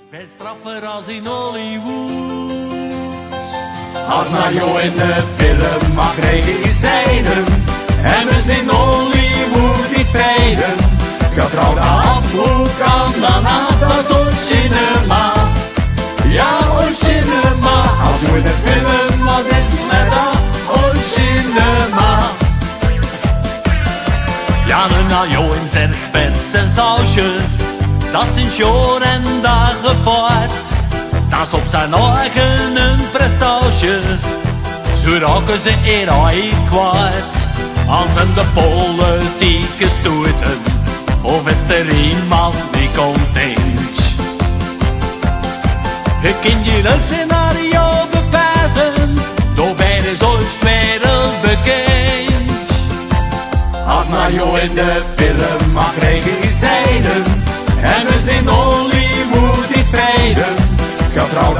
Veel straffer als in Hollywood. Als Mario in de film mag regisseren en we in Hollywood niet velen. Getrouwd af, hoe kan dan dat zo'n cinema? Ja, oh cinema. Als we in de film, wat is met dat oh cinema? Ja, een ajo in zijn verse sausje, dat is een jaar en dagen voort. Dat is op zijn eigen een prestatie, zo raken ze eruit kwijt. Als in de politieke stoeten, of is er iemand die content? Je kunt je een scenario bewijzen, door bij de wereld bekend. Als Mario in de film mag regisseren en we in Hollywood niet velen. Getrouwd